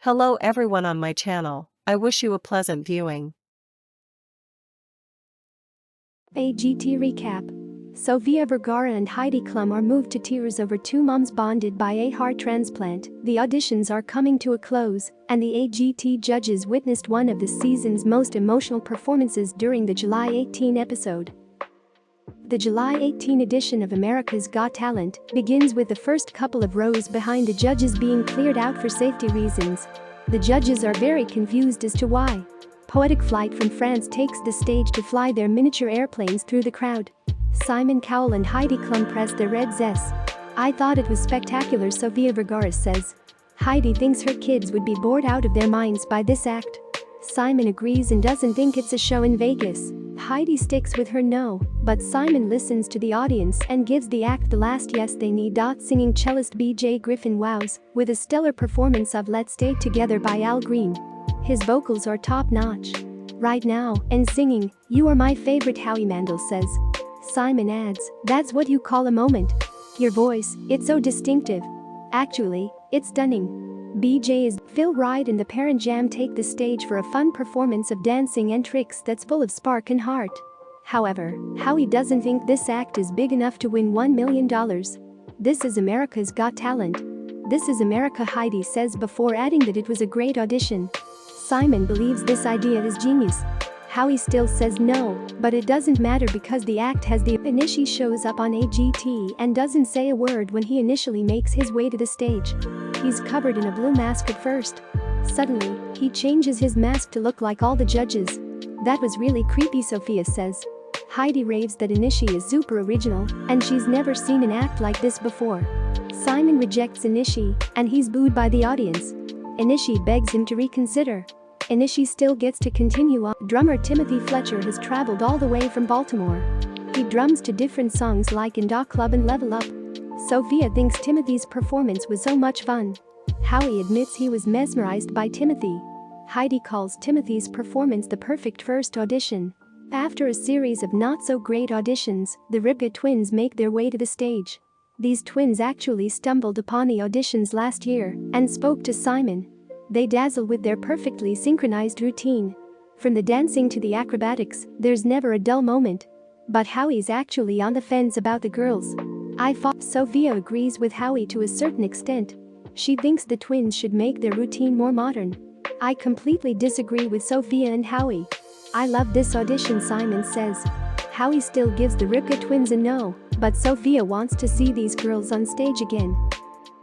Hello everyone on my channel, I wish you a pleasant viewing. AGT Recap. Sofia Vergara and Heidi Klum are moved to tears over two moms bonded by a heart transplant. The auditions are coming to a close, and the AGT judges witnessed one of the season's most emotional performances during the July 18 episode. The July 18 edition of America's Got Talent begins with the first couple of rows behind the judges being cleared out for safety reasons. The judges are very confused as to why. Poetic Flight from France takes the stage to fly their miniature airplanes through the crowd. Simon Cowell and Heidi Klum press their red zest. I thought it was spectacular, Sofia Vergara says. Heidi thinks her kids would be bored out of their minds by this act. Simon agrees and doesn't think it's a show in Vegas. Heidi sticks with her no, but Simon listens to the audience and gives the act the last yes they need. Singing cellist BJ Griffin wows with a stellar performance of Let's Stay Together by Al Green. His vocals are top-notch. Right now, and singing, You Are My Favorite, Howie Mandel says. Simon adds, that's what you call a moment. Your voice, it's so distinctive. Actually, it's stunning. BJ is Phil Wright and the Parent Jam take the stage for a fun performance of dancing and tricks that's full of spark and heart. However, Howie doesn't think this act is big enough to win $1 million. This is America's Got Talent. This is America, Heidi says before adding that it was a great audition. Simon believes this idea is genius. Howie still says no, but it doesn't matter because the act has the Inishi shows up on AGT and doesn't say a word when he initially makes his way to the stage. He's covered in a blue mask at first. Suddenly, he changes his mask to look like all the judges. That was really creepy, Sofia says. Heidi raves that Inishi is super original and she's never seen an act like this before. Simon rejects Inishi and he's booed by the audience. Inishi begs him to reconsider. Inishi still gets to continue on. Drummer Timothy Fletcher has traveled all the way from Baltimore. He drums to different songs like Inda Club and Level Up. Sofia thinks Timothy's performance was so much fun. Howie admits he was mesmerized by Timothy. Heidi calls Timothy's performance the perfect first audition. After a series of not-so-great auditions, the Ripka twins make their way to the stage. These twins actually stumbled upon the auditions last year and spoke to Simon. They dazzle with their perfectly synchronized routine. From the dancing to the acrobatics, there's never a dull moment. But Howie's actually on the fence about the girls. Sofia agrees with Howie to a certain extent. She thinks the twins should make their routine more modern. I completely disagree with Sofia and Howie. I love this audition, Simon says. Howie still gives the Ripka twins a no, but Sofia wants to see these girls on stage again.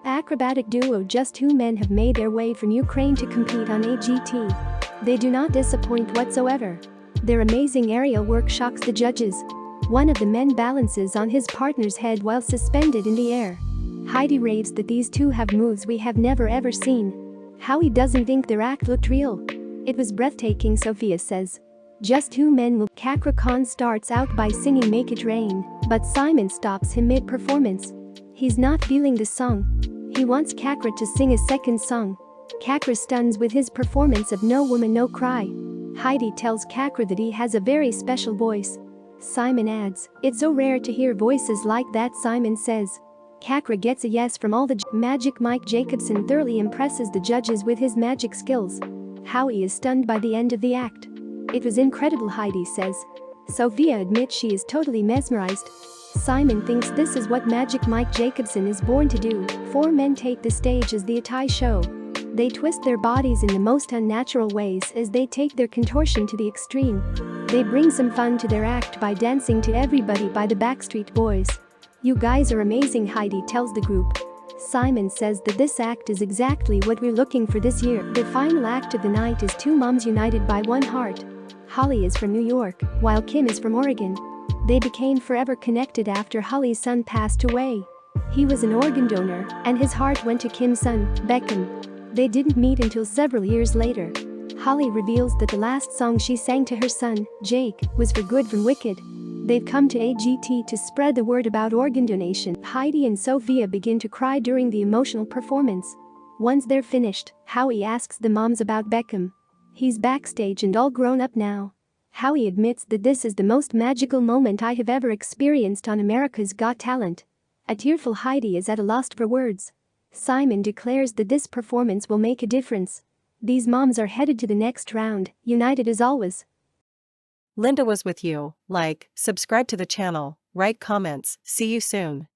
Acrobatic duo Just Two Men have made their way from Ukraine to compete on AGT. They do not disappoint whatsoever. Their amazing aerial work shocks the judges. One of the men balances on his partner's head while suspended in the air. Heidi raves that these two have moves we have never ever seen. Howie doesn't think their act looked real. It was breathtaking, Sofia says. Just Two Men will. Kakra Khan starts out by singing Make It Rain, but Simon stops him mid-performance. He's not feeling the song. He wants Kakra to sing a second song. Kakra stuns with his performance of No Woman No Cry. Heidi tells Kakra that he has a very special voice. Simon adds, it's so rare to hear voices like that, Simon says. Kakra gets a yes from all the Magic Mike Jacobson thoroughly impresses the judges with his magic skills. Howie is stunned by the end of the act. It was incredible, Heidi says. Sofia admits she is totally mesmerized. Simon thinks this is what Magic Mike Jacobson is born to do. Four men take the stage as the Atai show. They twist their bodies in the most unnatural ways as they take their contortion to the extreme. They bring some fun to their act by dancing to Everybody by the Backstreet Boys. You guys are amazing, Heidi tells the group. Simon says that this act is exactly what we're looking for this year. The final act of the night is two moms united by one heart. Holly is from New York, while Kim is from Oregon. They became forever connected after Holly's son passed away. He was an organ donor, and his heart went to Kim's son, Beckham. They didn't meet until several years later. Holly reveals that the last song she sang to her son, Jake, was For Good from Wicked. They've come to AGT to spread the word about organ donation. Heidi and Sofia begin to cry during the emotional performance. Once they're finished, Howie asks the moms about Beckham. He's backstage and all grown up now. Howie admits that this is the most magical moment I have ever experienced on America's Got Talent. A tearful Heidi is at a loss for words. Simon declares that this performance will make a difference. These moms are headed to the next round, united as always. Linda was with you. Like, subscribe to the channel, write comments, see you soon.